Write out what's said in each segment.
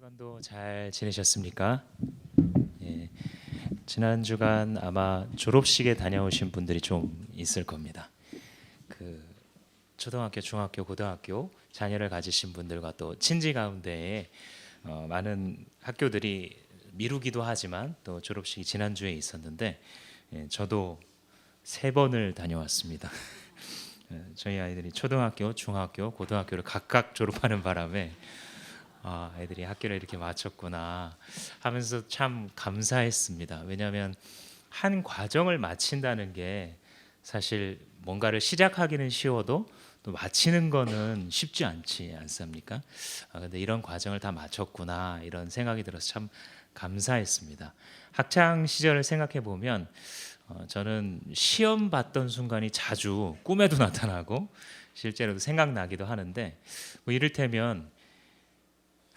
주간도 잘 지내셨습니까? 예, 지난 주간 아마 졸업식에 다녀오신 분들이 좀 있을 겁니다. 그 초등학교, 중학교, 고등학교 자녀를 가지신 분들과 또 친지 가운데에 많은 학교들이 미루기도 하지만 또 졸업식이 지난 주에 있었는데 저도 3번을 다녀왔습니다. 저희 아이들이 초등학교, 중학교, 고등학교를 각각 졸업하는 바람에 애들이 학교를 이렇게 마쳤구나 하면서 참 감사했습니다. 왜냐하면 한 과정을 마친다는 게 사실 뭔가를 시작하기는 쉬워도 또 마치는 거는 쉽지 않지 않습니까? 근데 이런 과정을 다 마쳤구나 이런 생각이 들어서 참 감사했습니다. 학창 시절을 생각해 보면 저는 시험 봤던 순간이 자주 꿈에도 나타나고 실제로도 생각나기도 하는데 뭐 이를테면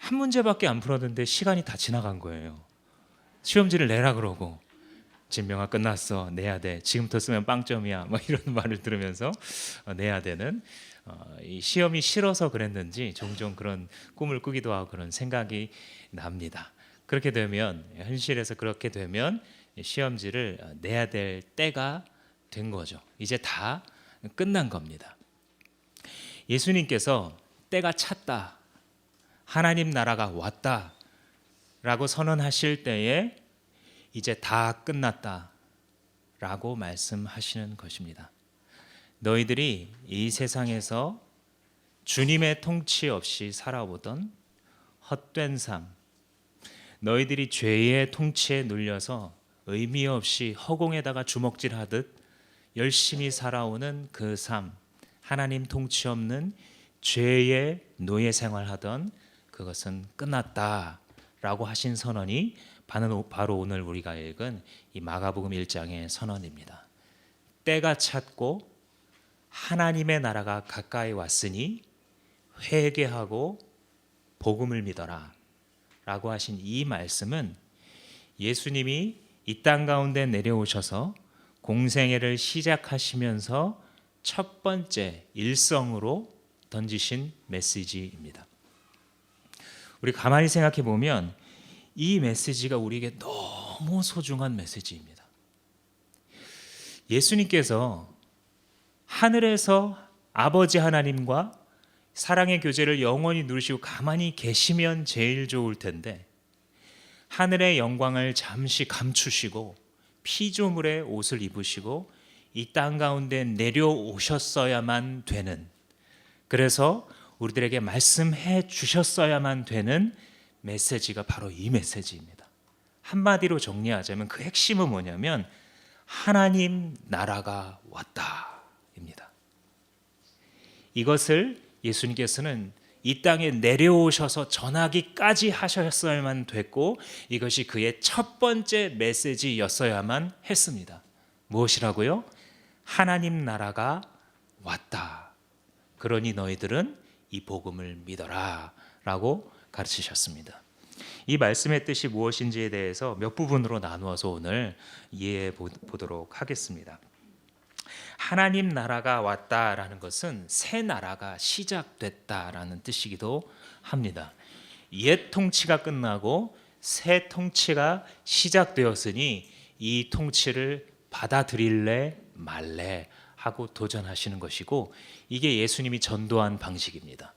한 문제밖에 안 풀었는데 시간이 다 지나간 거예요. 시험지를 내라 그러고 진명아 끝났어 내야 돼 지금부터 쓰면 빵점이야 막 이런 말을 들으면서 내야 되는 이 시험이 싫어서 그랬는지 종종 그런 꿈을 꾸기도 하고 그런 생각이 납니다. 그렇게 되면 현실에서 그렇게 되면 시험지를 내야 될 때가 된 거죠. 이제 다 끝난 겁니다. 예수님께서 때가 찼다 하나님 나라가 왔다 라고 선언하실 때에 이제 다 끝났다 라고 말씀하시는 것입니다. 너희들이 이 세상에서 주님의 통치 없이 살아오던 헛된 삶, 너희들이 죄의 통치에 눌려서 의미 없이 허공에다가 주먹질하듯 열심히 살아오는 그 삶, 하나님 통치 없는 죄의 노예 생활하던 그것은 끝났다라고 하신 선언이 바로 오늘 우리가 읽은 이 마가복음 1장의 선언입니다. 때가 찼고 하나님의 나라가 가까이 왔으니 회개하고 복음을 믿어라 라고 하신 이 말씀은 예수님이 이 땅 가운데 내려오셔서 공생애를 시작하시면서 첫 번째 일성으로 던지신 메시지입니다. 우리 가만히 생각해 보면 이 메시지가 우리에게 너무 소중한 메시지입니다. 예수님께서 하늘에서 아버지 하나님과 사랑의 교제를 영원히 누리시고 가만히 계시면 제일 좋을 텐데 하늘의 영광을 잠시 감추시고 피조물의 옷을 입으시고 이 땅 가운데 내려오셨어야만 되는, 그래서 우리들에게 말씀해 주셨어야만 되는 메시지가 바로 이 메시지입니다. 한마디로 정리하자면 그 핵심은 뭐냐면 하나님 나라가 왔다입니다. 이것을 예수님께서는 이 땅에 내려오셔서 전하기까지 하셨어야만 됐고 이것이 그의 첫 번째 메시지였어야만 했습니다. 무엇이라고요? 하나님 나라가 왔다. 그러니 너희들은 이 복음을 믿어라 라고 가르치셨습니다. 이 말씀의 뜻이 무엇인지에 대해서 몇 부분으로 나누어서 오늘 이해해 보도록 하겠습니다. 하나님 나라가 왔다라는 것은 새 나라가 시작됐다라는 뜻이기도 합니다. 옛 통치가 끝나고 새 통치가 시작되었으니 이 통치를 받아들일래 말래 하고 도전하시는 것이고 이게 예수님이 전도한 방식입니다.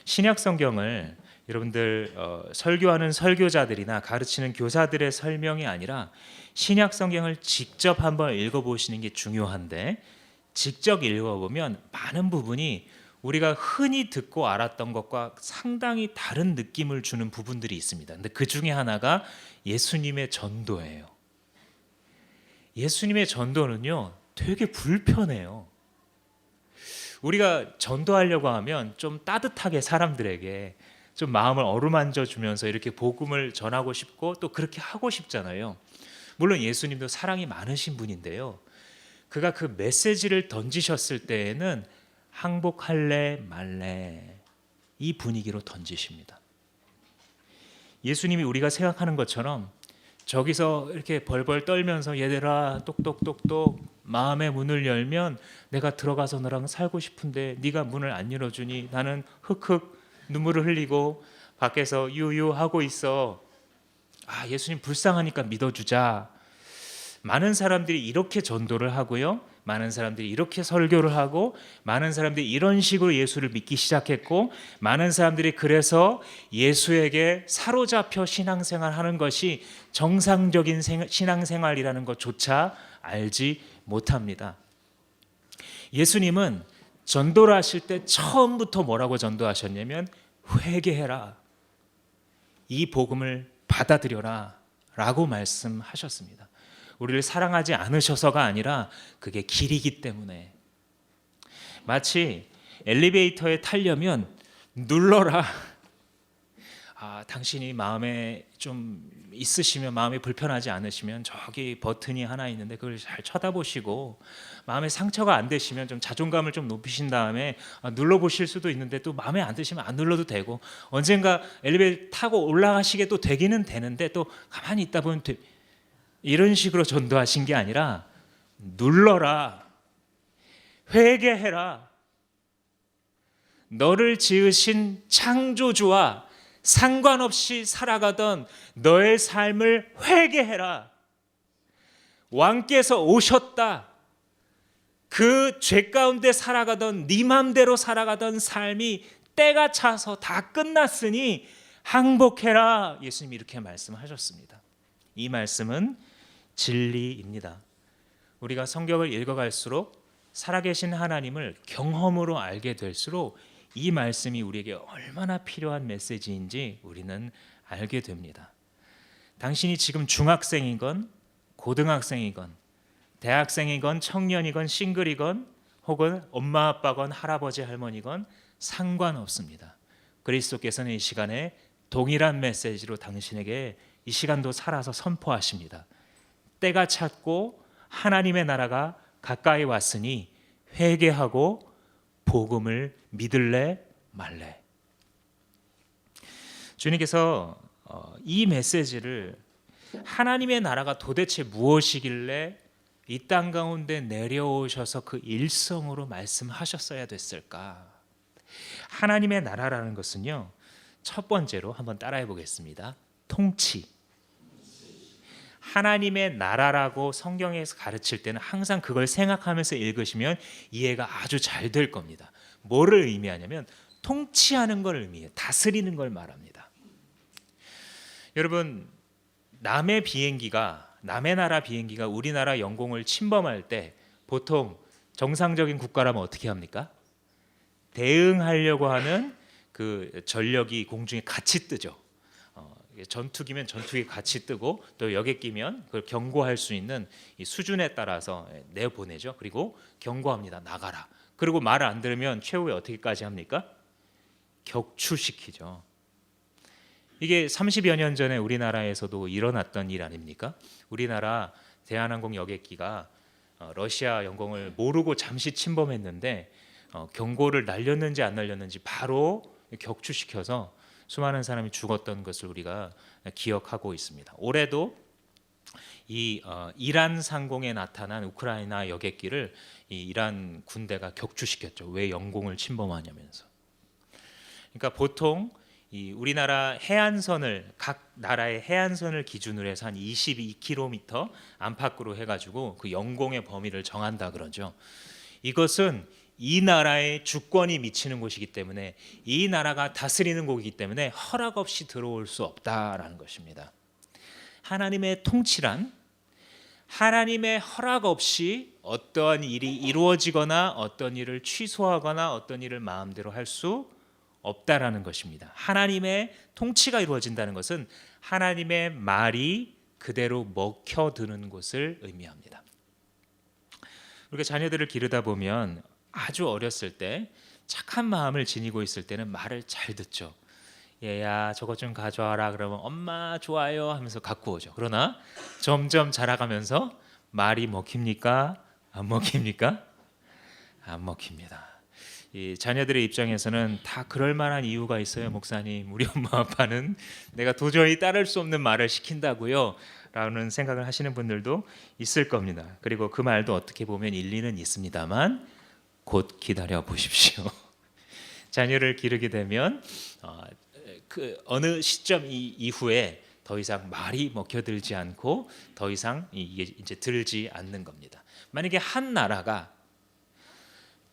신약 성경을 여러분들 설교하는 설교자들이나 가르치는 교사들의 설명이 아니라 신약 성경을 직접 한번 읽어보시는 게 중요한데 직접 읽어보면 많은 부분이 우리가 흔히 듣고 알았던 것과 상당히 다른 느낌을 주는 부분들이 있습니다. 근데 그 중에 하나가 예수님의 전도예요. 예수님의 전도는요 되게 불편해요. 우리가 전도하려고 하면 좀 따뜻하게 사람들에게 좀 마음을 어루만져 주면서 이렇게 복음을 전하고 싶고 또 그렇게 하고 싶잖아요. 물론 예수님도 사랑이 많으신 분인데요. 그가 그 메시지를 던지셨을 때에는 항복할래 말래 이 분위기로 던지십니다. 예수님이 우리가 생각하는 것처럼 저기서 이렇게 벌벌 떨면서 얘들아 똑똑똑똑 마음의 문을 열면 내가 들어가서 너랑 살고 싶은데 네가 문을 안 열어주니 나는 흑흑 눈물을 흘리고 밖에서 유유하고 있어. 아, 예수님 불쌍하니까 믿어주자. 많은 사람들이 이렇게 전도를 하고요, 많은 사람들이 이렇게 설교를 하고, 많은 사람들이 이런 식으로 예수를 믿기 시작했고, 많은 사람들이 그래서 예수에게 사로잡혀 신앙생활하는 것이 정상적인 신앙생활이라는 것조차 알지 못합니다. 예수님은 전도를 하실 때 처음부터 뭐라고 전도하셨냐면 회개해라, 이 복음을 받아들여라 라고 말씀하셨습니다. 우리를 사랑하지 않으셔서가 아니라 그게 길이기 때문에. 마치 엘리베이터에 타려면 눌러라. 아, 당신이 마음에 좀 있으시면, 마음이 불편하지 않으시면 저기 버튼이 하나 있는데 그걸 잘 쳐다보시고, 마음에 상처가 안 되시면 좀 자존감을 좀 높이신 다음에 눌러보실 수도 있는데, 또 마음에 안 드시면 안 눌러도 되고, 언젠가 엘리베이터 타고 올라가시게 또 되기는 되는데 또 가만히 있다 보면 이런 식으로 전도하신 게 아니라 눌러라, 회개해라, 너를 지으신 창조주와 상관없이 살아가던 너의 삶을 회개해라. 왕께서 오셨다. 그 죄 가운데 살아가던, 네 맘대로 살아가던 삶이 때가 차서 다 끝났으니 항복해라. 예수님이 이렇게 말씀하셨습니다. 이 말씀은 진리입니다. 우리가 성경을 읽어갈수록 살아계신 하나님을 경험으로 알게 될수록 이 말씀이 우리에게 얼마나 필요한 메시지인지 우리는 알게 됩니다. 당신이 지금 중학생이건 고등학생이건 대학생이건 청년이건 싱글이건 혹은 엄마 아빠건 할아버지 할머니건 상관없습니다. 그리스도께서는 이 시간에 동일한 메시지로 당신에게 이 시간도 살아서 선포하십니다. 때가 찼고 하나님의 나라가 가까이 왔으니 회개하고 복음을 믿을래 말래. 주님께서 이 메시지를 하나님의 나라가 도대체 무엇이길래 이 땅 가운데 내려오셔서 그 일성으로 말씀하셨어야 됐을까? 하나님의 나라라는 것은요, 첫 번째로 한번 따라해 보겠습니다. 통치. 하나님의 나라라고 성경에서 가르칠 때는 항상 그걸 생각하면서 읽으시면 이해가 아주 잘 될 겁니다. 뭐를 의미하냐면 통치하는 걸 의미해요. 다스리는 걸 말합니다. 여러분, 남의 나라 비행기가 우리나라 영공을 침범할 때 보통 정상적인 국가라면 어떻게 합니까? 대응하려고 하는 그 전력이 공중에 같이 뜨죠. 전투기면 전투기 같이 뜨고, 또 여객기면 그걸 경고할 수 있는 이 수준에 따라서 내보내죠. 그리고 경고합니다. 나가라. 그리고 말을 안 들으면 최후에 어떻게까지 합니까? 격추시키죠. 이게 30여 년 전에 우리나라에서도 일어났던 일 아닙니까? 우리나라 대한항공 여객기가 러시아 영공을 모르고 잠시 침범했는데 경고를 날렸는지 안 날렸는지 바로 격추시켜서 수많은 사람이 죽었던 것을 우리가 기억하고 있습니다. 올해도 이 이란 상공에 나타난 우크라이나 여객기를 이 이란 군대가 격추시켰죠. 왜 영공을 침범하냐면서. 그러니까 보통 이 우리나라 해안선을, 각 나라의 해안선을 기준으로 해서 한 22km 안팎으로 해가지고 그 영공의 범위를 정한다 그러죠. 이것은 이 나라의 주권이 미치는 곳이기 때문에, 이 나라가 다스리는 곳이기 때문에 허락 없이 들어올 수 없다라는 것입니다. 하나님의 통치란 하나님의 허락 없이 어떠한 일이 이루어지거나 어떤 일을 취소하거나 어떤 일을 마음대로 할 수 없다라는 것입니다. 하나님의 통치가 이루어진다는 것은 하나님의 말이 그대로 먹혀드는 것을 의미합니다. 우리가 자녀들을 기르다 보면 아주 어렸을 때 착한 마음을 지니고 있을 때는 말을 잘 듣죠. 얘야 저것 좀 가져와라 그러면 엄마 좋아요 하면서 갖고 오죠. 그러나 점점 자라가면서 말이 먹힙니까? 안 먹힙니까? 안 먹힙니다. 이 자녀들의 입장에서는 다 그럴 만한 이유가 있어요. 목사님, 우리 엄마 아빠는 내가 도저히 따를 수 없는 말을 시킨다고요 라는 생각을 하시는 분들도 있을 겁니다. 그리고 그 말도 어떻게 보면 일리는 있습니다만 곧 기다려 보십시오. 자녀를 기르게 되면 그 어느 시점 이후에 더 이상 말이 먹혀들지 않고 더 이상 이게 이제 들지 않는 겁니다. 만약에 한 나라가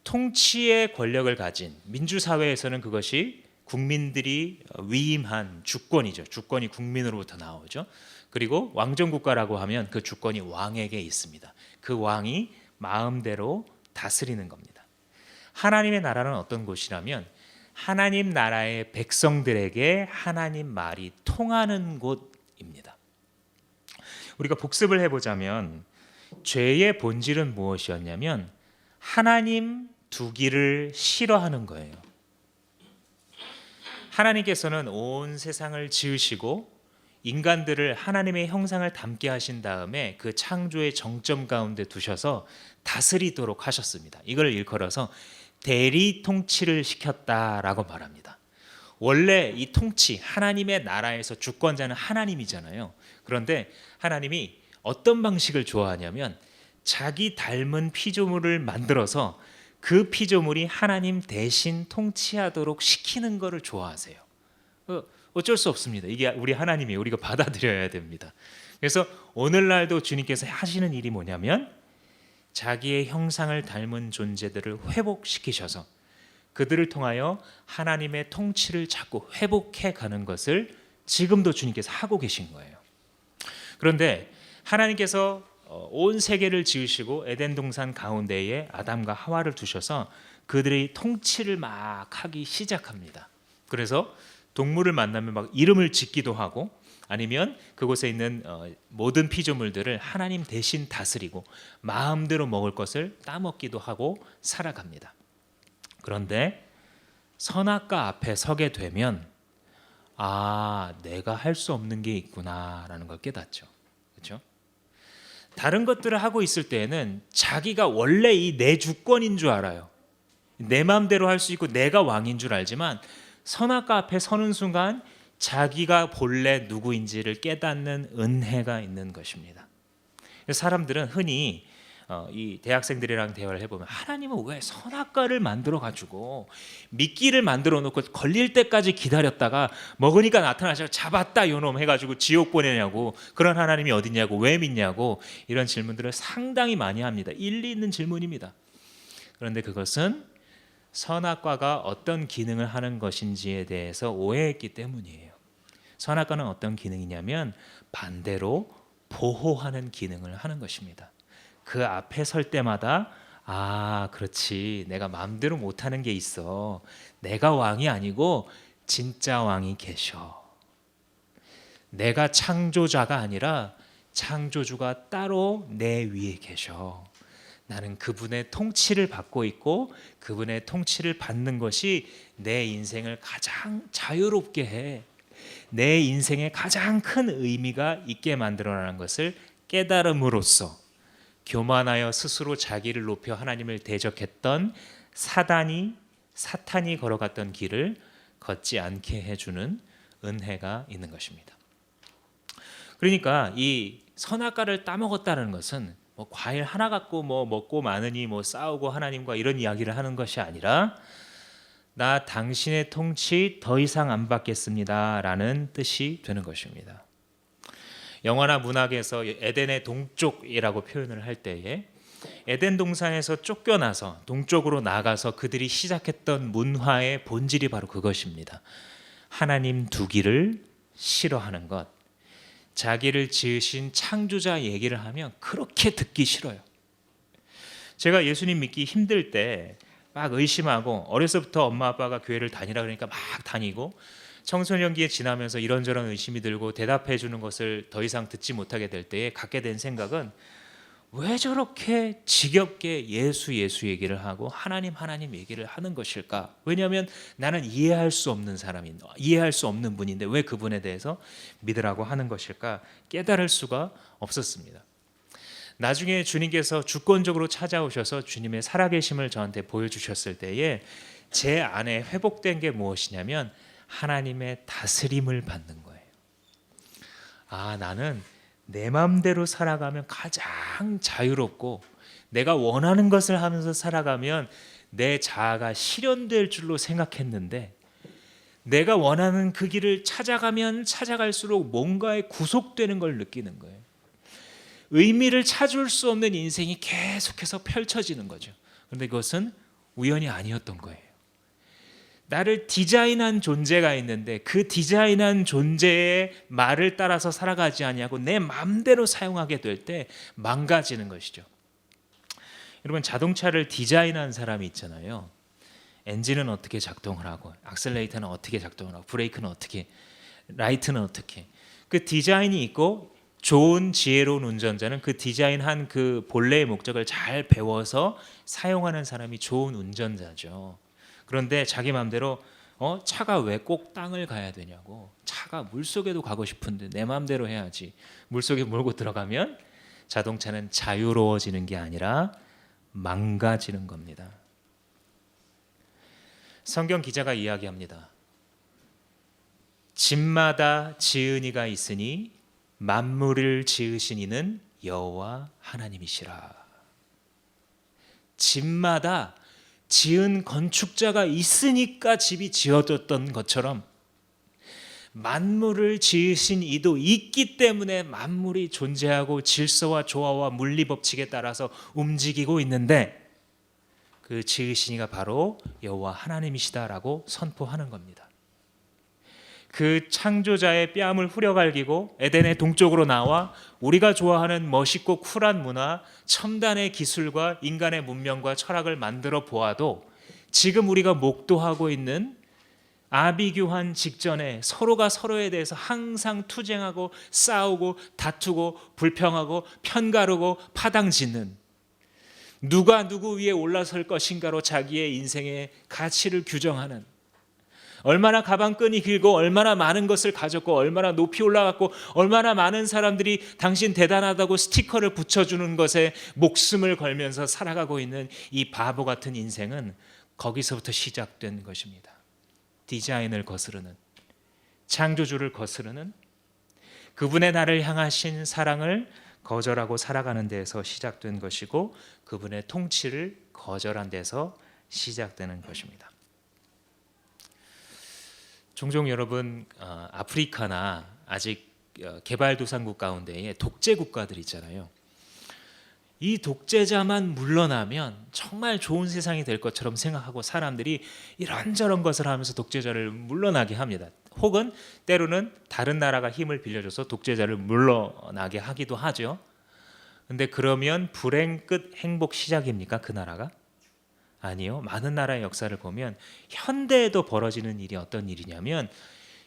통치의 권력을 가진 민주사회에서는 그것이 국민들이 위임한 주권이죠. 주권이 국민으로부터 나오죠. 그리고 왕정국가라고 하면 그 주권이 왕에게 있습니다. 그 왕이 마음대로 다스리는 겁니다. 하나님의 나라는 어떤 곳이라면 하나님 나라의 백성들에게 하나님 말이 통하는 곳입니다. 우리가 복습을 해보자면 죄의 본질은 무엇이었냐면 하나님 두기를 싫어하는 거예요. 하나님께서는 온 세상을 지으시고 인간들을 하나님의 형상을 담게 하신 다음에 그 창조의 정점 가운데 두셔서 다스리도록 하셨습니다. 이걸 일컬어서 대리 통치를 시켰다라고 말합니다. 원래 이 통치, 하나님의 나라에서 주권자는 하나님이잖아요. 그런데 하나님이 어떤 방식을 좋아하냐면 자기 닮은 피조물을 만들어서 그 피조물이 하나님 대신 통치하도록 시키는 것을 좋아하세요. 어쩔 수 없습니다. 이게 우리 하나님이에요. 우리가 받아들여야 됩니다. 그래서 오늘날도 주님께서 하시는 일이 뭐냐면 자기의 형상을 닮은 존재들을 회복시키셔서 그들을 통하여 하나님의 통치를 자꾸 회복해 가는 것을 지금도 주님께서 하고 계신 거예요. 그런데 하나님께서 온 세계를 지으시고 에덴 동산 가운데에 아담과 하와를 두셔서 그들의 통치를 막 하기 시작합니다. 그래서 동물을 만나면 막 이름을 짓기도 하고 아니면 그곳에 있는 모든 피조물들을 하나님 대신 다스리고 마음대로 먹을 것을 따먹기도 하고 살아갑니다. 그런데 선악과 앞에 서게 되면 내가 할 수 없는 게 있구나라는 걸 깨닫죠. 그렇죠? 다른 것들을 하고 있을 때에는 자기가 원래 이 내 주권인 줄 알아요. 내 마음대로 할 수 있고 내가 왕인 줄 알지만 선악과 앞에 서는 순간 자기가 본래 누구인지를 깨닫는 은혜가 있는 것입니다. 사람들은 흔히 이 대학생들이랑 대화를 해보면 하나님은 왜 선악과를 만들어 가지고 미끼를 만들어 놓고 걸릴 때까지 기다렸다가 먹으니까 나타나셔서 잡았다 요놈 해가지고 지옥 보내냐고, 그런 하나님이 어디냐고, 왜 믿냐고, 이런 질문들을 상당히 많이 합니다. 일리 있는 질문입니다. 그런데 그것은 선악과가 어떤 기능을 하는 것인지에 대해서 오해했기 때문이에요. 선악과는 어떤 기능이냐면 반대로 보호하는 기능을 하는 것입니다. 그 앞에 설 때마다 그렇지, 내가 마음대로 못하는 게 있어. 내가 왕이 아니고 진짜 왕이 계셔. 내가 창조자가 아니라 창조주가 따로 내 위에 계셔. 나는 그분의 통치를 받고 있고 그분의 통치를 받는 것이 내 인생을 가장 자유롭게 해, 내 인생에 가장 큰 의미가 있게 만들어내는 것을 깨달음으로써 교만하여 스스로 자기를 높여 하나님을 대적했던 사탄이 걸어갔던 길을 걷지 않게 해주는 은혜가 있는 것입니다. 그러니까 이 선악과를 따먹었다는 것은 과일 하나 갖고 먹고 많으니 싸우고 하나님과 이런 이야기를 하는 것이 아니라 나 당신의 통치 더 이상 안 받겠습니다 라는 뜻이 되는 것입니다. 영화나 문학에서 에덴의 동쪽이라고 표현을 할 때에 에덴 동산에서 쫓겨나서 동쪽으로 나가서 그들이 시작했던 문화의 본질이 바로 그것입니다. 하나님 두기를 싫어하는 것. 자기를 지으신 창조자 얘기를 하면 그렇게 듣기 싫어요. 제가 예수님 믿기 힘들 때 막 의심하고 어려서부터 엄마 아빠가 교회를 다니라 그러니까 막 다니고 청소년기에 지나면서 이런저런 의심이 들고 대답해 주는 것을 더 이상 듣지 못하게 될 때에 갖게 된 생각은 왜 저렇게 지겹게 예수 얘기를 하고 하나님 얘기를 하는 것일까? 왜냐하면 나는 이해할 수 없는 사람인, 이해할 수 없는 분인데 왜 그분에 대해서 믿으라고 하는 것일까? 깨달을 수가 없었습니다. 나중에 주님께서 주권적으로 찾아오셔서 주님의 살아계심을 저한테 보여주셨을 때에 제 안에 회복된 게 무엇이냐면 하나님의 다스림을 받는 거예요. 나는 내 마음대로 살아가면 가장 자유롭고 내가 원하는 것을 하면서 살아가면 내 자아가 실현될 줄로 생각했는데 내가 원하는 그 길을 찾아가면 찾아갈수록 뭔가에 구속되는 걸 느끼는 거예요. 의미를 찾을 수 없는 인생이 계속해서 펼쳐지는 거죠. 그런데 그것은 우연이 아니었던 거예요. 나를 디자인한 존재가 있는데 그 디자인한 존재의 말을 따라서 살아가지 아니하고 내 마음대로 사용하게 될 때 망가지는 것이죠. 여러분, 자동차를 디자인한 사람이 있잖아요. 엔진은 어떻게 작동을 하고, 악셀레이터는 어떻게 작동을 하고, 브레이크는 어떻게, 라이트는 어떻게. 그 디자인이 있고 좋은 지혜로운 운전자는 그 디자인한 그 본래의 목적을 잘 배워서 사용하는 사람이 좋은 운전자죠. 그런데 자기 마음대로 차가 왜 꼭 땅을 가야 되냐고, 차가 물속에도 가고 싶은데 내 마음대로 해야지, 물속에 몰고 들어가면 자동차는 자유로워지는 게 아니라 망가지는 겁니다. 성경 기자가 이야기합니다. 집마다 지은 이가 있으니 만물을 지으신 이는 여호와 하나님이시라. 집마다 지은 건축자가 있으니까 집이 지어졌던 것처럼 만물을 지으신 이도 있기 때문에 만물이 존재하고 질서와 조화와 물리법칙에 따라서 움직이고 있는데 그 지으신 이가 바로 여호와 하나님이시다라고 선포하는 겁니다. 그 창조자의 뺨을 후려갈기고 에덴의 동쪽으로 나와 우리가 좋아하는 멋있고 쿨한 문화, 첨단의 기술과 인간의 문명과 철학을 만들어 보아도 지금 우리가 목도하고 있는 아비규환 직전에 서로가 서로에 대해서 항상 투쟁하고 싸우고 다투고 불평하고 편가르고 파당짓는, 누가 누구 위에 올라설 것인가로 자기의 인생의 가치를 규정하는, 얼마나 가방끈이 길고 얼마나 많은 것을 가졌고 얼마나 높이 올라갔고 얼마나 많은 사람들이 당신 대단하다고 스티커를 붙여주는 것에 목숨을 걸면서 살아가고 있는 이 바보 같은 인생은 거기서부터 시작된 것입니다. 디자인을 거스르는, 창조주를 거스르는, 그분의 나를 향하신 사랑을 거절하고 살아가는 데에서 시작된 것이고 그분의 통치를 거절한 데서 시작되는 것입니다. 종종 여러분, 아프리카나 아직 개발도상국 가운데에 독재 국가들 있잖아요. 이 독재자만 물러나면 정말 좋은 세상이 될 것처럼 생각하고 사람들이 이런저런 것을 하면서 독재자를 물러나게 합니다. 혹은 때로는 다른 나라가 힘을 빌려줘서 독재자를 물러나게 하기도 하죠. 근데 그러면 불행 끝 행복 시작입니까? 그 나라가? 아니요. 많은 나라의 역사를 보면 현대에도 벌어지는 일이 어떤 일이냐면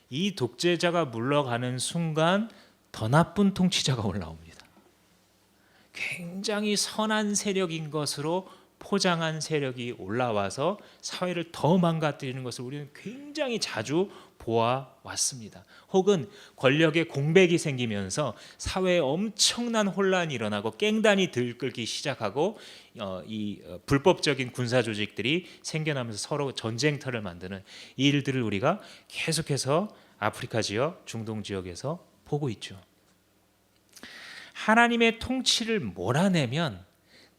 이 독재자가 물러가는 순간 더 나쁜 통치자가 올라옵니다. 굉장히 선한 세력인 것으로 포장한 세력이 올라와서 사회를 더 망가뜨리는 것을 우리는 굉장히 자주 보아왔습니다. 혹은 권력의 공백이 생기면서 사회에 엄청난 혼란이 일어나고 깽단이 들끓기 시작하고 이 불법적인 군사 조직들이 생겨나면서 서로 전쟁터를 만드는 이 일들을 우리가 계속해서 아프리카 지역, 중동 지역에서 보고 있죠. 하나님의 통치를 몰아내면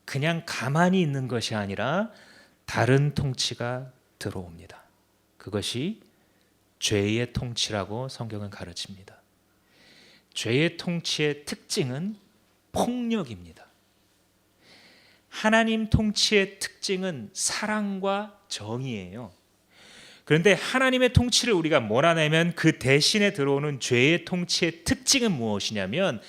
그냥 가만히 있는 것이 아니라 다른 통치가 들어옵니다. 그것이 죄의 통치라고 성경은 가르칩니다. 죄의 통치의 특징은 폭력입니다. 하나님 통치의 특징은 사랑과 정의예요. 그런데 하나님의 통치를 우리가 몰아내면 그 대신에 들어오는 죄의 통치의 특징은 무엇이냐면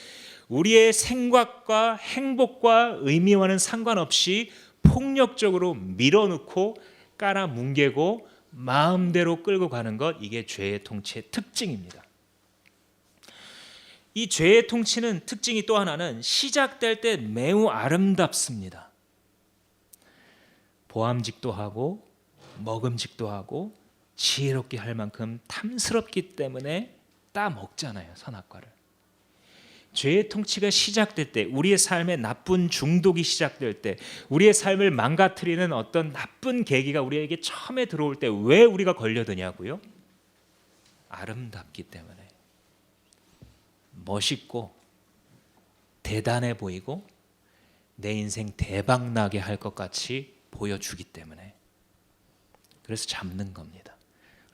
우리의 생각과 행복과 의미와는 상관없이 폭력적으로 밀어넣고 깔아뭉개고 마음대로 끌고 가는 것, 이게 죄의 통치의 특징입니다. 이 죄의 통치는 특징이 또 하나는 시작될 때 매우 아름답습니다. 보암직도 하고 먹음직도 하고 지혜롭게 할 만큼 탐스럽기 때문에 따먹잖아요, 선악과를. 죄의 통치가 시작될 때, 우리의 삶에 나쁜 중독이 시작될 때, 우리의 삶을 망가뜨리는 어떤 나쁜 계기가 우리에게 처음에 들어올 때 왜 우리가 걸려드냐고요? 아름답기 때문에. 멋있고 대단해 보이고 내 인생 대박나게 할 것 같이 보여주기 때문에. 그래서 잡는 겁니다.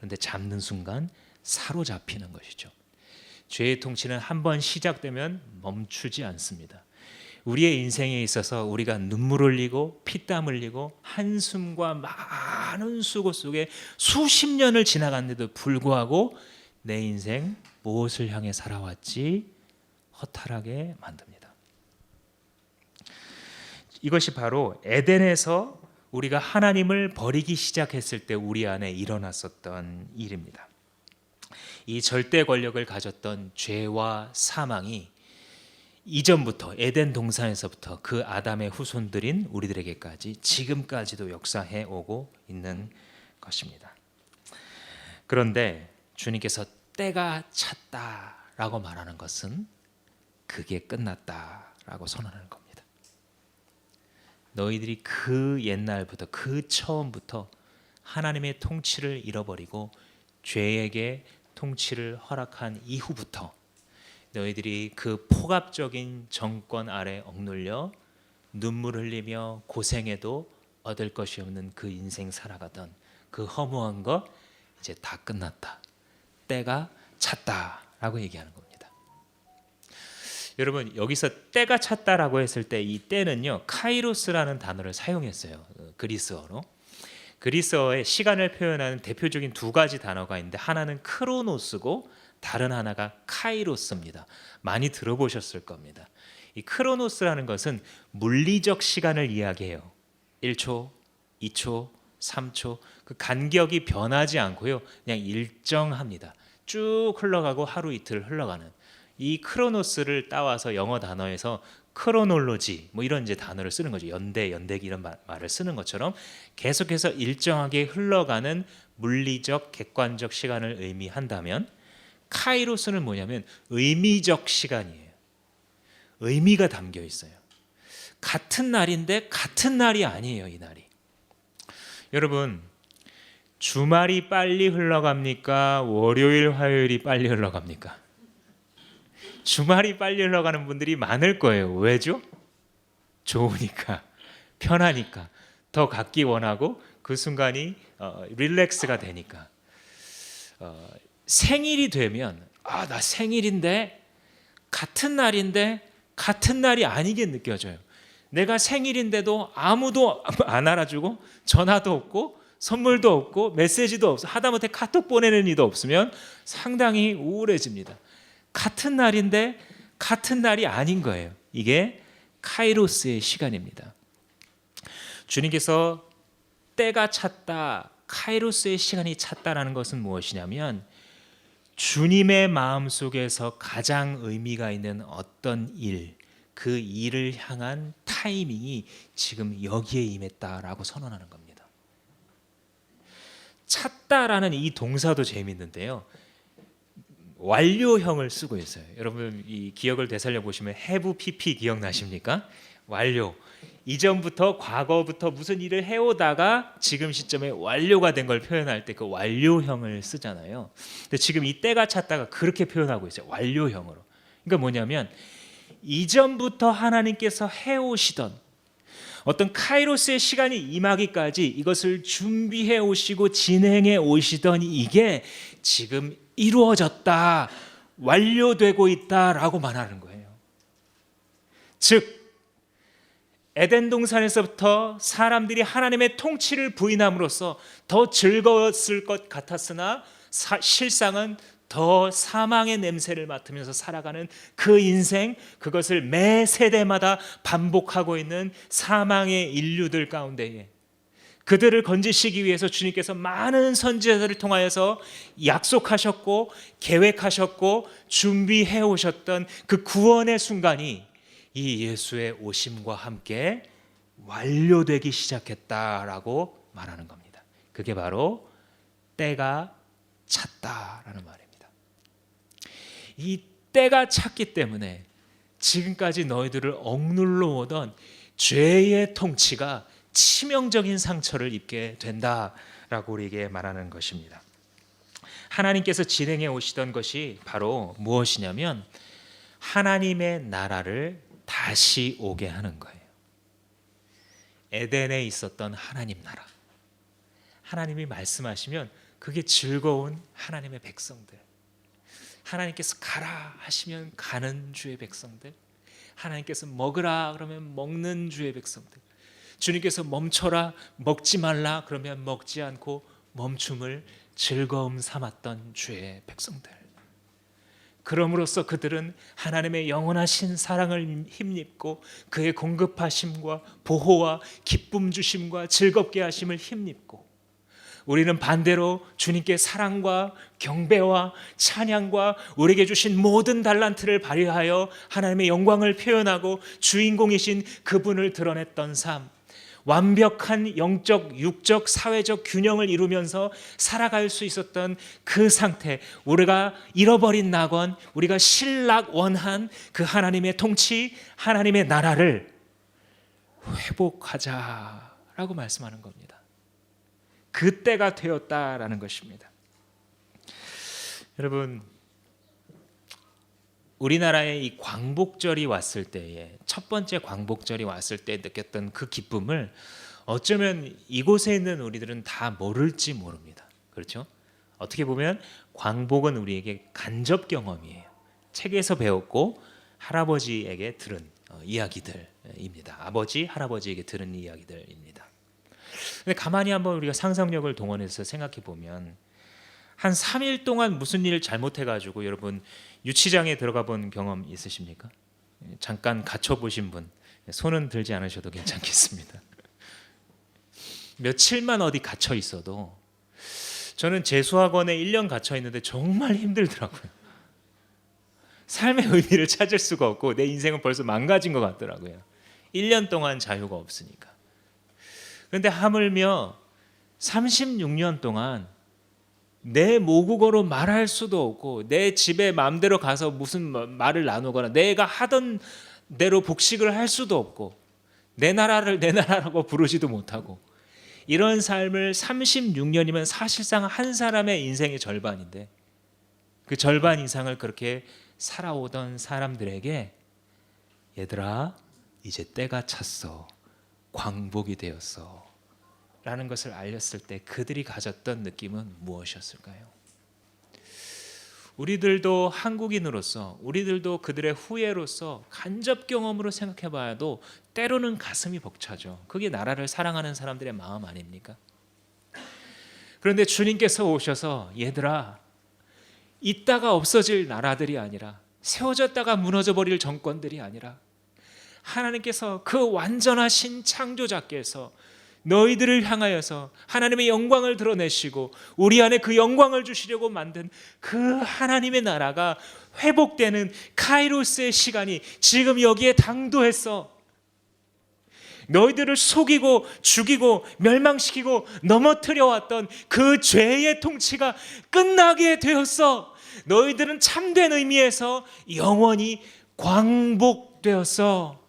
그런데 잡는 순간 사로잡히는 것이죠. 죄의 통치는 한번 시작되면 멈추지 않습니다. 우리의 인생에 있어서 우리가 눈물 흘리고 피땀 흘리고 한숨과 많은 수고 속에 수십 년을 지나갔는데도 불구하고 내 인생 무엇을 향해 살아왔지 허탈하게 만듭니다. 이것이 바로 에덴에서 우리가 하나님을 버리기 시작했을 때 우리 안에 일어났었던 일입니다. 이 절대 권력을 가졌던 죄와 사망이 이전부터 에덴 동산에서부터 그 아담의 후손들인 우리들에게까지 지금까지도 역사해 오고 있는 것입니다. 그런데 주님께서 때가 찼다라고 말하는 것은 그게 끝났다라고 선언하는 겁니다. 너희들이 그 옛날부터 그 처음부터 하나님의 통치를 잃어버리고 죄에게 통치를 허락한 이후부터 너희들이 그 폭압적인 정권 아래 억눌려 눈물 흘리며 고생해도 얻을 것이 없는 그 인생 살아가던 그 허무한 것 이제 다 끝났다. 때가 찼다라고 얘기하는 겁니다. 여러분 여기서 때가 찼다라고 했을 때 이 때는요 카이로스라는 단어를 사용했어요. 그리스어로. 그리스어의 시간을 표현하는 대표적인 두 가지 단어가 있는데 하나는 크로노스고 다른 하나가 카이로스입니다. 많이 들어보셨을 겁니다. 이 크로노스라는 것은 물리적 시간을 이야기해요. 1초, 2초, 3초 그 간격이 변하지 않고요. 그냥 일정합니다. 쭉 흘러가고 하루 이틀 흘러가는 이 크로노스를 따와서 영어 단어에서 크로놀로지 뭐 이런 이제 단어를 쓰는 거죠. 연대, 연대기 이런 말을 쓰는 것처럼 계속해서 일정하게 흘러가는 물리적 객관적 시간을 의미한다면 카이로스는 뭐냐면 의미적 시간이에요. 의미가 담겨 있어요. 같은 날인데 같은 날이 아니에요. 이 날이. 여러분 주말이 빨리 흘러갑니까? 월요일, 화요일이 빨리 흘러갑니까? 주말이 빨리 흘러가는 분들이 많을 거예요. 왜죠? 좋으니까, 편하니까, 더 갖기 원하고 그 순간이 릴렉스가 되니까. 생일이 되면 나 생일인데 같은 날인데 같은 날이 아니게 느껴져요. 내가 생일인데도 아무도 안 알아주고 전화도 없고 선물도 없고 메시지도 없어 하다못해 카톡 보내는 이도 없으면 상당히 우울해집니다. 같은 날인데 같은 날이 아닌 거예요. 이게 카이로스의 시간입니다. 주님께서 때가 찼다, 카이로스의 시간이 찼다라는 것은 무엇이냐면 주님의 마음속에서 가장 의미가 있는 어떤 일, 그 일을 향한 타이밍이 지금 여기에 임했다라고 선언하는 겁니다. 찼다라는 이 동사도 재미있는데요. 완료형을 쓰고 있어요. 여러분 이 기억을 되살려 보시면 have pp 기억나십니까? 완료. 이전부터 과거부터 무슨 일을 해오다가 지금 시점에 완료가 된 걸 표현할 때 그 완료형을 쓰잖아요. 근데 지금 이 때가 찼다가 그렇게 표현하고 있어요. 완료형으로. 그러니까 뭐냐면 이전부터 하나님께서 해오시던 어떤 카이로스의 시간이 임하기까지 이것을 준비해 오시고 진행해 오시던 이게 지금 이루어졌다, 완료되고 있다라고 말하는 거예요. 즉 에덴 동산에서부터 사람들이 하나님의 통치를 부인함으로써 더 즐거웠을 것 같았으나 실상은 더 사망의 냄새를 맡으면서 살아가는 그 인생, 그것을 매 세대마다 반복하고 있는 사망의 인류들 가운데에 그들을 건지시기 위해서 주님께서 많은 선지자들을 통하여서 약속하셨고 계획하셨고 준비해 오셨던 그 구원의 순간이 이 예수의 오심과 함께 완료되기 시작했다라고 말하는 겁니다. 그게 바로 때가 찼다라는 말입니다. 이 때가 찼기 때문에 지금까지 너희들을 억눌러 오던 죄의 통치가 치명적인 상처를 입게 된다라고 우리에게 말하는 것입니다. 하나님께서 진행해 오시던 것이 바로 무엇이냐면 하나님의 나라를 다시 오게 하는 거예요. 에덴에 있었던 하나님 나라. 하나님이 말씀하시면 그게 즐거운 하나님의 백성들, 하나님께서 가라 하시면 가는 주의 백성들, 하나님께서 먹으라 그러면 먹는 주의 백성들, 주님께서 멈춰라 먹지 말라 그러면 먹지 않고 멈춤을 즐거움 삼았던 주의 백성들. 그럼으로써 그들은 하나님의 영원하신 사랑을 힘입고 그의 공급하심과 보호와 기쁨 주심과 즐겁게 하심을 힘입고, 우리는 반대로 주님께 사랑과 경배와 찬양과 우리에게 주신 모든 달란트를 발휘하여 하나님의 영광을 표현하고 주인공이신 그분을 드러냈던 삶, 완벽한 영적, 육적, 사회적 균형을 이루면서 살아갈 수 있었던 그 상태, 우리가 잃어버린 낙원, 우리가 신락 원한 그 하나님의 통치, 하나님의 나라를 회복하자라고 말씀하는 겁니다. 그때가 되었다라는 것입니다. 여러분, 우리나라에 이 광복절이 왔을 때에, 첫 번째 광복절이 왔을 때 느꼈던 그 기쁨을 어쩌면 이곳에 있는 우리들은 다 모를지 모릅니다. 그렇죠? 어떻게 보면 광복은 우리에게 간접 경험이에요. 책에서 배웠고 할아버지에게 들은 이야기들입니다. 아버지, 할아버지에게 들은 이야기들입니다. 근데 가만히 한번 우리가 상상력을 동원해서 생각해 보면 한 3일 동안 무슨 일을 잘못해가지고, 여러분 유치장에 들어가 본 경험 있으십니까? 잠깐 갇혀 보신 분 손은 들지 않으셔도 괜찮겠습니다. 며칠만 어디 갇혀 있어도, 저는 재수학원에 1년 갇혀 있는데 정말 힘들더라고요. 삶의 의미를 찾을 수가 없고 내 인생은 벌써 망가진 것 같더라고요. 1년 동안 자유가 없으니까. 그런데 하물며 36년 동안 내 모국어로 말할 수도 없고, 내 집에 마음대로 가서 무슨 말을 나누거나 내가 하던 대로 복식을 할 수도 없고, 내 나라를 내 나라라고 부르지도 못하고, 이런 삶을 36년이면 사실상 한 사람의 인생의 절반인데, 그 절반 이상을 그렇게 살아오던 사람들에게 얘들아 이제 때가 찼어, 광복이 되었어 라는 것을 알렸을 때 그들이 가졌던 느낌은 무엇이었을까요? 우리들도 한국인으로서, 우리들도 그들의 후예로서 간접 경험으로 생각해 봐도 때로는 가슴이 벅차죠. 그게 나라를 사랑하는 사람들의 마음 아닙니까? 그런데 주님께서 오셔서 얘들아, 있다가 없어질 나라들이 아니라, 세워졌다가 무너져 버릴 정권들이 아니라, 하나님께서 그 완전하신 창조자께서 너희들을 향하여서 하나님의 영광을 드러내시고 우리 안에 그 영광을 주시려고 만든 그 하나님의 나라가 회복되는 카이로스의 시간이 지금 여기에 당도했어. 너희들을 속이고 죽이고 멸망시키고 넘어뜨려 왔던 그 죄의 통치가 끝나게 되었어. 너희들은 참된 의미에서 영원히 광복되었어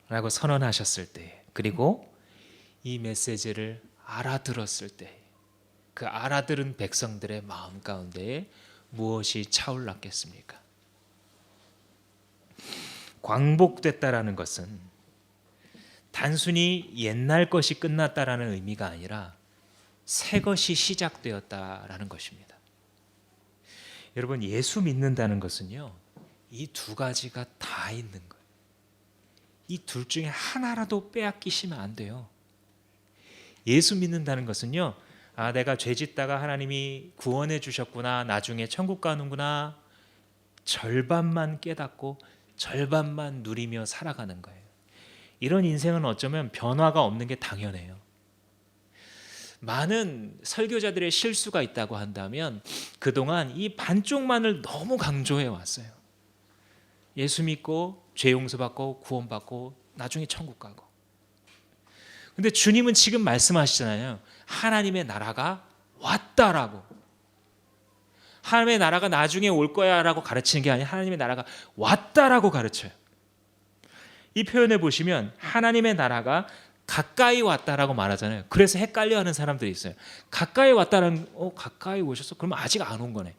라고 선언하셨을 때, 그리고 이 메시지를 알아들었을 때, 그 알아들은 백성들의 마음 가운데에 무엇이 차올랐겠습니까? 광복됐다라는 것은 단순히 옛날 것이 끝났다라는 의미가 아니라 새 것이 시작되었다라는 것입니다. 여러분, 예수 믿는다는 것은요, 이 두 가지가 다 있는 거예요. 이 둘 중에 하나라도 빼앗기시면 안 돼요. 예수 믿는다는 것은요, 아, 내가 죄 짓다가 하나님이 구원해 주셨구나, 나중에 천국 가는구나, 절반만 깨닫고 절반만 누리며 살아가는 거예요. 이런 인생은 어쩌면 변화가 없는 게 당연해요. 많은 설교자들의 실수가 있다고 한다면 그동안 이 반쪽만을 너무 강조해 왔어요. 예수 믿고 죄 용서받고 구원받고 나중에 천국 가고. 근데 주님은 지금 말씀하시잖아요. 하나님의 나라가 왔다라고. 하나님의 나라가 나중에 올 거야 라고 가르치는 게 아니라 하나님의 나라가 왔다라고 가르쳐요. 이 표현에 보시면 하나님의 나라가 가까이 왔다라고 말하잖아요. 그래서 헷갈려하는 사람들이 있어요. 가까이 왔다는, 가까이 오셨어? 그러면 아직 안 온 거네.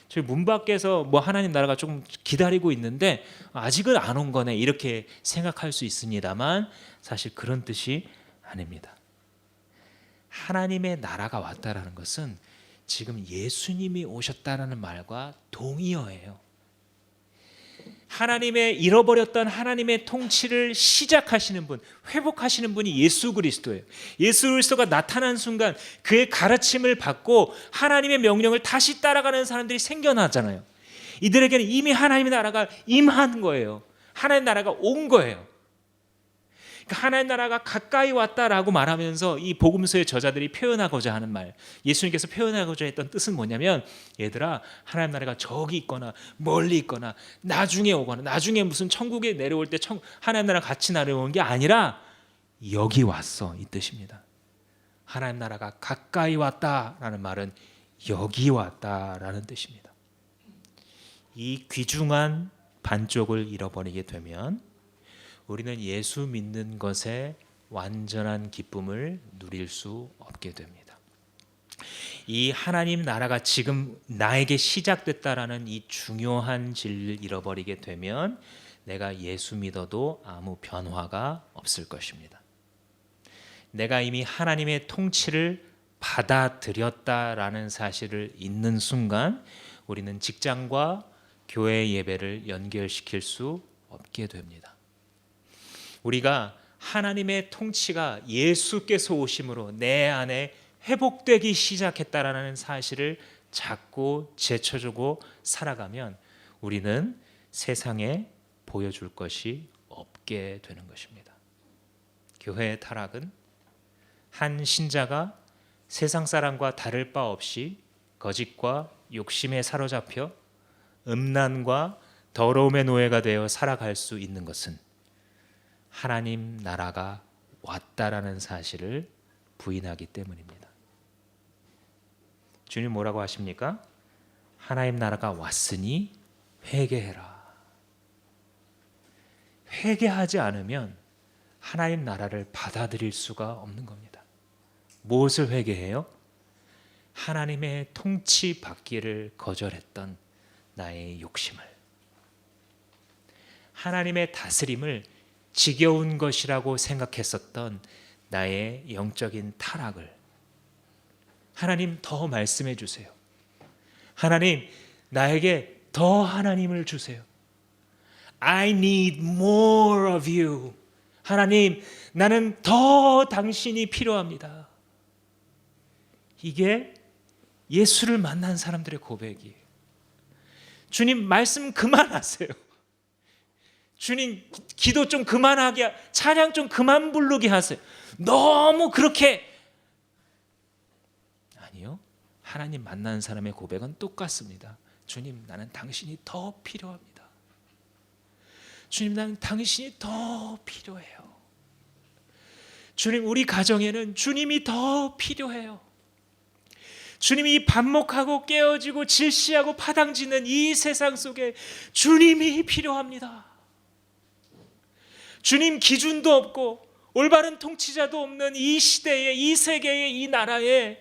저희 문 밖에서 뭐 하나님 나라가 조금 기다리고 있는데 아직은 안 온 거네, 이렇게 생각할 수 있습니다만 사실 그런 뜻이 아닙니다. 하나님의 나라가 왔다라는 것은 지금 예수님이 오셨다라는 말과 동의어예요. 하나님의 잃어버렸던 하나님의 통치를 시작하시는 분, 회복하시는 분이 예수 그리스도예요. 예수 그리스도가 나타난 순간 그의 가르침을 받고 하나님의 명령을 다시 따라가는 사람들이 생겨나잖아요. 이들에게는 이미 하나님의 나라가 임한 거예요. 하나님의 나라가 온 거예요. 그러니까 하나님의 나라가 가까이 왔다라고 말하면서 이 복음서의 저자들이 표현하고자 하는 말, 예수님께서 표현하고자 했던 뜻은 뭐냐면, 얘들아, 하나님의 나라가 저기 있거나 멀리 있거나 나중에 오거나 나중에 무슨 천국에 내려올 때 하나님의 나라가 같이 내려오는 게 아니라 여기 왔어, 이 뜻입니다. 하나님의 나라가 가까이 왔다라는 말은 여기 왔다라는 뜻입니다. 이 귀중한 반쪽을 잃어버리게 되면 우리는 예수 믿는 것에 완전한 기쁨을 누릴 수 없게 됩니다. 이 하나님 나라가 지금 나에게 시작됐다라는 이 중요한 진리를 잃어버리게 되면 내가 예수 믿어도 아무 변화가 없을 것입니다. 내가 이미 하나님의 통치를 받아들였다라는 사실을 잊는 순간 우리는 직장과 교회 예배를 연결시킬 수 없게 됩니다. 우리가 하나님의 통치가 예수께서 오심으로 내 안에 회복되기 시작했다라는 사실을 자꾸 제쳐주고 살아가면 우리는 세상에 보여줄 것이 없게 되는 것입니다. 교회의 타락은 한 신자가 세상 사람과 다를 바 없이 거짓과 욕심에 사로잡혀 음란과 더러움의 노예가 되어 살아갈 수 있는 것은 하나님 나라가 왔다라는 사실을 부인하기 때문입니다. 주님 뭐라고 하십니까? 하나님 나라가 왔으니 회개해라. 회개하지 않으면 하나님 나라를 받아들일 수가 없는 겁니다. 무엇을 회개해요? 하나님의 통치 받기를 거절했던 나의 욕심을, 하나님의 다스림을 지겨운 것이라고 생각했었던 나의 영적인 타락을 하나님 더 말씀해 주세요. 하나님 나에게 더 하나님을 주세요. I need more of you. 하나님 나는 더 당신이 필요합니다. 이게 예수를 만난 사람들의 고백이에요. 주님 말씀 그만하세요. 주님 기도 좀 그만하게, 찬양 좀 그만 부르게 하세요. 너무 그렇게. 아니요, 하나님 만나는 사람의 고백은 똑같습니다. 주님 나는 당신이 더 필요합니다. 주님 나는 당신이 더 필요해요. 주님 우리 가정에는 주님이 더 필요해요. 주님이 반목하고 깨어지고 질시하고 파당지는 이 세상 속에 주님이 필요합니다. 주님 기준도 없고 올바른 통치자도 없는 이 시대에, 이 세계에, 이 나라에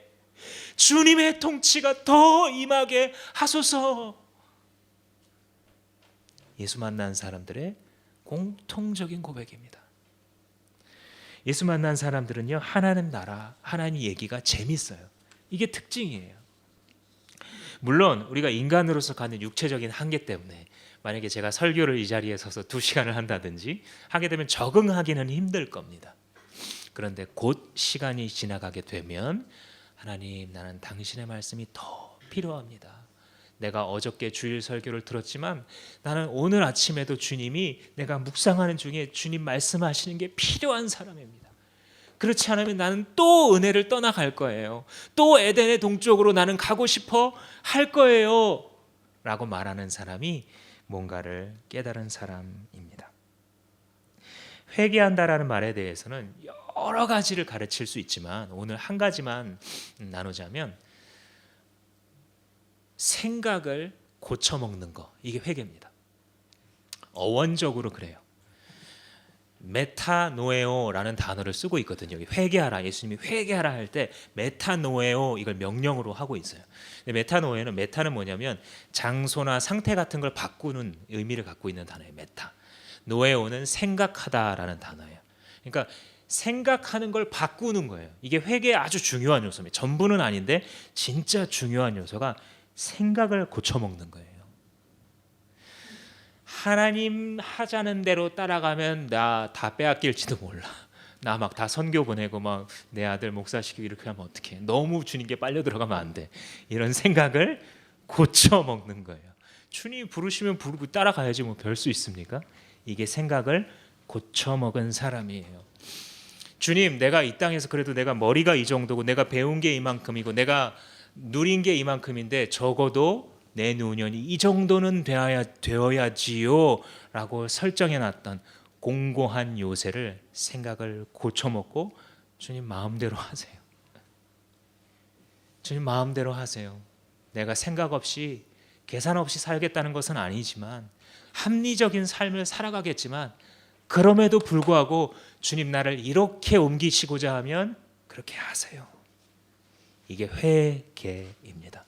주님의 통치가 더 임하게 하소서. 예수 만난 사람들의 공통적인 고백입니다. 예수 만난 사람들은요, 하나님 나라, 하나님 얘기가 재밌어요. 이게 특징이에요. 물론 우리가 인간으로서 가는 육체적인 한계 때문에 만약에 제가 설교를 이 자리에 서서 2시간을 한다든지 하게 되면 적응하기는 힘들 겁니다. 그런데 곧 시간이 지나가게 되면 하나님 나는 당신의 말씀이 더 필요합니다. 내가 어저께 주일 설교를 들었지만 나는 오늘 아침에도 주님이 내가 묵상하는 중에 주님 말씀하시는 게 필요한 사람입니다. 그렇지 않으면 나는 또 은혜를 떠나갈 거예요. 또 에덴의 동쪽으로 나는 가고 싶어 할 거예요. 라고 말하는 사람이 뭔가를 깨달은 사람입니다. 회개한다라는 말에 대해서는 여러 가지를 가르칠 수 있지만 오늘 한 가지만 나누자면 생각을 고쳐먹는 거, 이게 회개입니다. 어원적으로 그래요. 메타노에오라는 단어를 쓰고 있거든요. 회개하라, 예수님이 회개하라 할 때 메타노에오, 이걸 명령으로 하고 있어요. 근데 메타는 뭐냐면 장소나 상태 같은 걸 바꾸는 의미를 갖고 있는 단어예요. 메타. 노에오는 생각하다라는 단어예요. 그러니까 생각하는 걸 바꾸는 거예요. 이게 회개의 아주 중요한 요소입니다. 전부는 아닌데 진짜 중요한 요소가 생각을 고쳐먹는 거예요. 하나님 하자는 대로 따라가면 나 다 빼앗길지도 몰라. 나 막 다 선교 보내고 막 내 아들 목사시키고 이렇게 하면 어떡해. 너무 주님께 빨려 들어가면 안 돼. 이런 생각을 고쳐먹는 거예요. 주님 부르시면 부르고 따라가야지 뭐 별 수 있습니까? 이게 생각을 고쳐먹은 사람이에요. 주님, 내가 이 땅에서 그래도 내가 머리가 이 정도고 내가 배운 게 이만큼이고 내가 누린 게 이만큼인데 적어도 내 노년이 이 정도는 되어야지요 라고 설정해놨던 공고한 요새를 생각을 고쳐먹고 주님 마음대로 하세요. 주님 마음대로 하세요. 내가 생각 없이 계산 없이 살겠다는 것은 아니지만 합리적인 삶을 살아가겠지만 그럼에도 불구하고 주님 나를 이렇게 옮기시고자 하면 그렇게 하세요. 이게 회개입니다.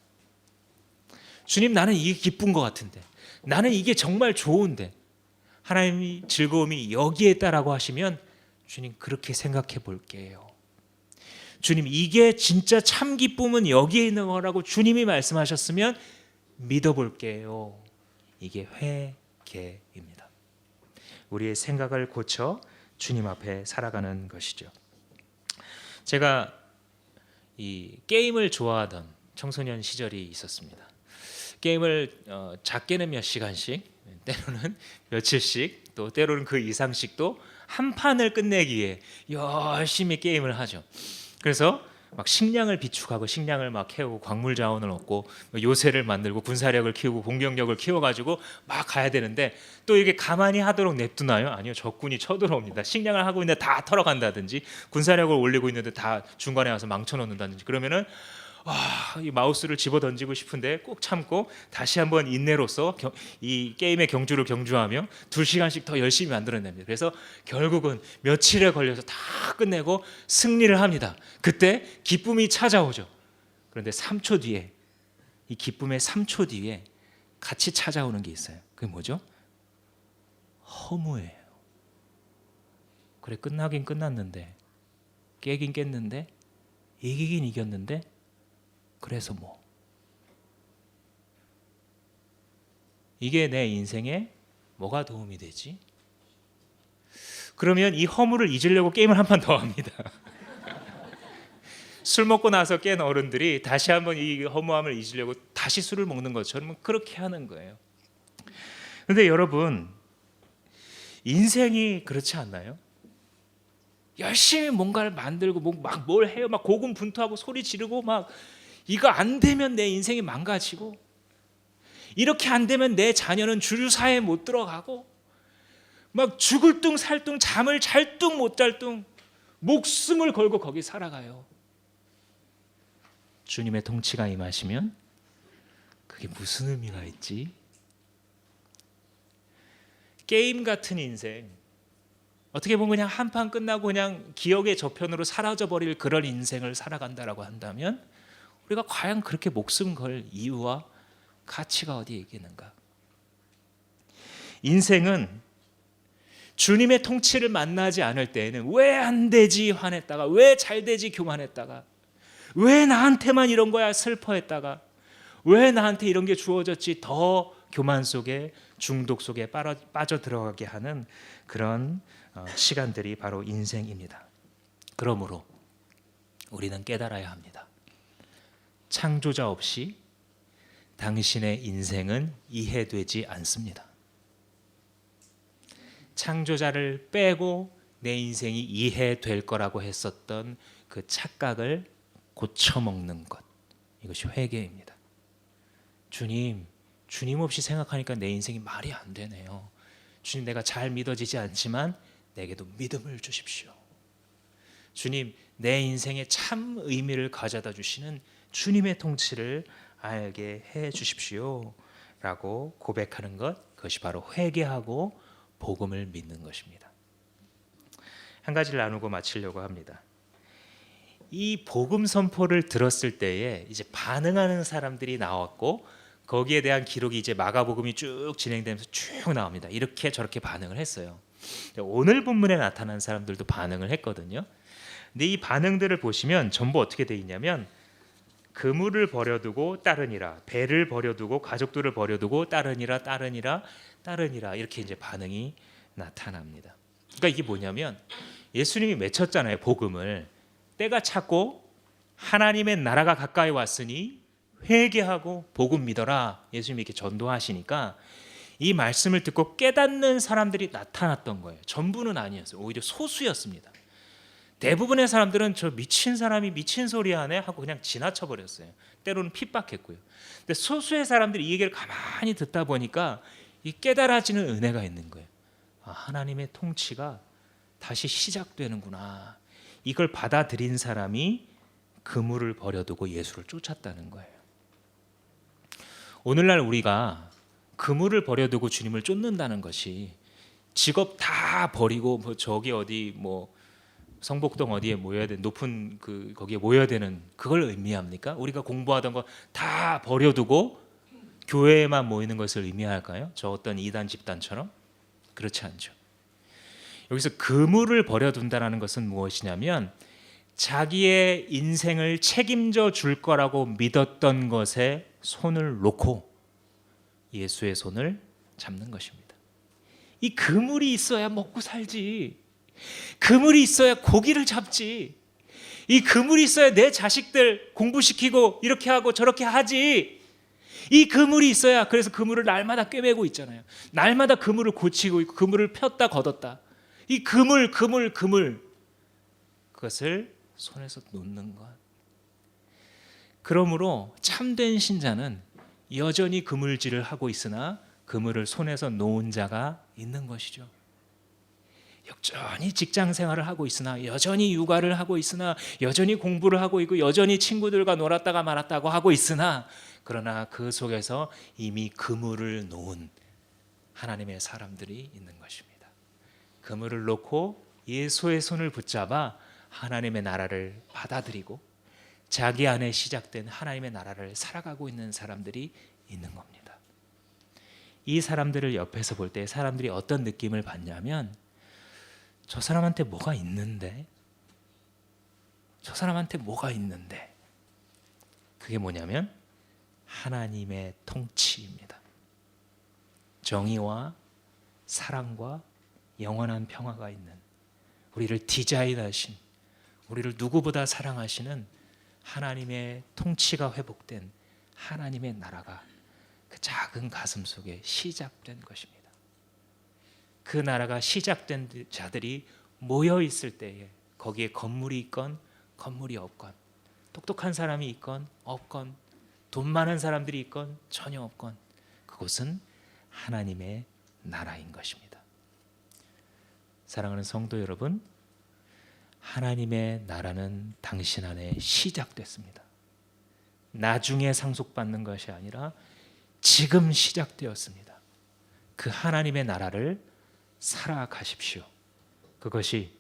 주님 나는 이게 기쁜 것 같은데 나는 이게 정말 좋은데 하나님이 즐거움이 여기에 있다라고 하시면 주님 그렇게 생각해 볼게요. 주님 이게 진짜 참 기쁨은 여기에 있는 거라고 주님이 말씀하셨으면 믿어볼게요. 이게 회개입니다. 우리의 생각을 고쳐 주님 앞에 살아가는 것이죠. 제가 이 게임을 좋아하던 청소년 시절이 있었습니다. 게임을 작게는 몇 시간씩, 때로는 며칠씩, 또 때로는 그 이상씩도 한 판을 끝내기 위해 열심히 게임을 하죠. 그래서 막 식량을 비축하고 식량을 막 캐오고 광물 자원을 얻고 요새를 만들고 군사력을 키우고 공격력을 키워가지고 막 가야 되는데 또 이게 가만히 하도록 냅두나요? 아니요, 적군이 쳐들어옵니다. 식량을 하고 있는데 다 털어간다든지 군사력을 올리고 있는데 다 중간에 와서 망쳐놓는다든지 그러면은 이 마우스를 집어 던지고 싶은데 꼭 참고 다시 한번 인내로서 이 게임의 경주를 경주하며 2시간씩 더 열심히 만들어냅니다. 그래서 결국은 며칠에 걸려서 다 끝내고 승리를 합니다. 그때 기쁨이 찾아오죠. 그런데 3초 뒤에 이 기쁨의 3초 뒤에 같이 찾아오는 게 있어요. 그게 뭐죠? 허무해요. 그래 끝나긴 끝났는데 깨긴 깼는데 이기긴 이겼는데 그래서 뭐 이게 내 인생에 뭐가 도움이 되지? 그러면 이 허물을 잊으려고 게임을 한 판 더 합니다. 술 먹고 나서 깬 어른들이 다시 한번 이 허무함을 잊으려고 다시 술을 먹는 것처럼 그렇게 하는 거예요. 그런데 여러분 인생이 그렇지 않나요? 열심히 뭔가를 만들고 막 뭘 해요. 막 고군분투하고 소리 지르고 막 이거 안 되면 내 인생이 망가지고 이렇게 안 되면 내 자녀는 주류사회에 못 들어가고 막 죽을 둥 살 둥 잠을 잘 둥 못 잘 둥 목숨을 걸고 거기 살아가요. 주님의 통치가 임하시면 그게 무슨 의미가 있지? 게임 같은 인생 어떻게 보면 그냥 한 판 끝나고 그냥 기억의 저편으로 사라져버릴 그런 인생을 살아간다라고 한다면 우리가 과연 그렇게 목숨 걸 이유와 가치가 어디에 있겠는가? 인생은 주님의 통치를 만나지 않을 때에는 왜 안 되지 화냈다가 왜 잘 되지 교만했다가 왜 나한테만 이런 거야 슬퍼했다가 왜 나한테 이런 게 주어졌지 더 교만 속에 중독 속에 빠져 들어가게 하는 그런 시간들이 바로 인생입니다. 그러므로 우리는 깨달아야 합니다. 창조자 없이 당신의 인생은 이해되지 않습니다. 창조자를 빼고 내 인생이 이해될 거라고 했었던 그 착각을 고쳐먹는 것, 이것이 회개입니다. 주님 없이 생각하니까 내 인생이 말이 안 되네요. 주님 내가 잘 믿어지지 않지만 내게도 믿음을 주십시오. 주님 내 인생에 참 의미를 가져다 주시는 주님의 통치를 알게 해 주십시오 라고 고백하는 것, 그것이 바로 회개하고 복음을 믿는 것입니다. 한 가지를 나누고 마치려고 합니다. 이 복음 선포를 들었을 때에 이제 반응하는 사람들이 나왔고 거기에 대한 기록이 이제 마가복음이 쭉 진행되면서 쭉 나옵니다. 이렇게 저렇게 반응을 했어요. 오늘 본문에 나타난 사람들도 반응을 했거든요. 근데 이 반응들을 보시면 전부 어떻게 돼 있냐면 그물을 버려두고 따르니라, 배를 버려두고 가족들을 버려두고 따르니라, 따르니라, 따르니라 이렇게 이제 반응이 나타납니다. 그러니까 이게 뭐냐면 예수님이 외쳤잖아요. 복음을 때가 찼고 하나님의 나라가 가까이 왔으니 회개하고 복음 믿어라. 예수님이 이렇게 전도하시니까 이 말씀을 듣고 깨닫는 사람들이 나타났던 거예요. 전부는 아니었어요. 오히려 소수였습니다. 대부분의 사람들은 저 미친 사람이 미친 소리 하네 하고 그냥 지나쳐 버렸어요. 때로는 핍박했고요. 근데 소수의 사람들이 이 얘기를 가만히 듣다 보니까 이 깨달아지는 은혜가 있는 거예요. 아, 하나님의 통치가 다시 시작되는구나. 이걸 받아들인 사람이 그물을 버려두고 예수를 쫓았다는 거예요. 오늘날 우리가 그물을 버려두고 주님을 쫓는다는 것이 직업 다 버리고 뭐 저기 어디 뭐 성북동 어디에 모여야 되는 높은 그 거기에 모여야 되는 그걸 의미합니까? 우리가 공부하던 거 다 버려두고 교회에만 모이는 것을 의미할까요? 저 어떤 이단 집단처럼? 그렇지 않죠. 여기서 그물을 버려둔다는 것은 무엇이냐면 자기의 인생을 책임져 줄 거라고 믿었던 것에 손을 놓고 예수의 손을 잡는 것입니다. 이 그물이 있어야 먹고 살지. 그물이 있어야 고기를 잡지. 이 그물이 있어야 내 자식들 공부시키고 이렇게 하고 저렇게 하지. 이 그물이 있어야 그래서 그물을 날마다 꿰매고 있잖아요. 날마다 그물을 고치고 있고 그물을 폈다 걷었다. 이 그물 그것을 손에서 놓는 것. 그러므로 참된 신자는 여전히 그물질을 하고 있으나 그물을 손에서 놓은 자가 있는 것이죠. 여전히 직장 생활을 하고 있으나 여전히 육아를 하고 있으나 여전히 공부를 하고 있고 여전히 친구들과 놀았다가 말았다고 하고 있으나 그러나 그 속에서 이미 그물을 놓은 하나님의 사람들이 있는 것입니다. 그물을 놓고 예수의 손을 붙잡아 하나님의 나라를 받아들이고 자기 안에 시작된 하나님의 나라를 살아가고 있는 사람들이 있는 겁니다. 이 사람들을 옆에서 볼 때 사람들이 어떤 느낌을 받냐면 저 사람한테 뭐가 있는데? 저 사람한테 뭐가 있는데? 그게 뭐냐면 하나님의 통치입니다. 정의와 사랑과 영원한 평화가 있는 우리를 디자인하신 우리를 누구보다 사랑하시는 하나님의 통치가 회복된 하나님의 나라가 그 작은 가슴 속에 시작된 것입니다. 그 나라가 시작된 자들이 모여 있을 때에 거기에 건물이 있건 건물이 없건 똑똑한 사람이 있건 없건 돈 많은 사람들이 있건 전혀 없건 그곳은 하나님의 나라인 것입니다. 사랑하는 성도 여러분, 하나님의 나라는 당신 안에 시작됐습니다. 나중에 상속받는 것이 아니라 지금 시작되었습니다. 그 하나님의 나라를 살아가십시오. 그것이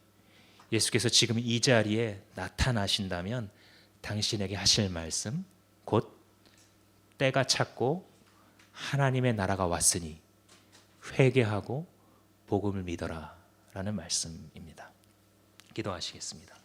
예수께서 지금 이 자리에 나타나신다면 당신에게 하실 말씀 곧 때가 찼고 하나님의 나라가 왔으니 회개하고 복음을 믿어라 라는 말씀입니다. 기도하시겠습니다.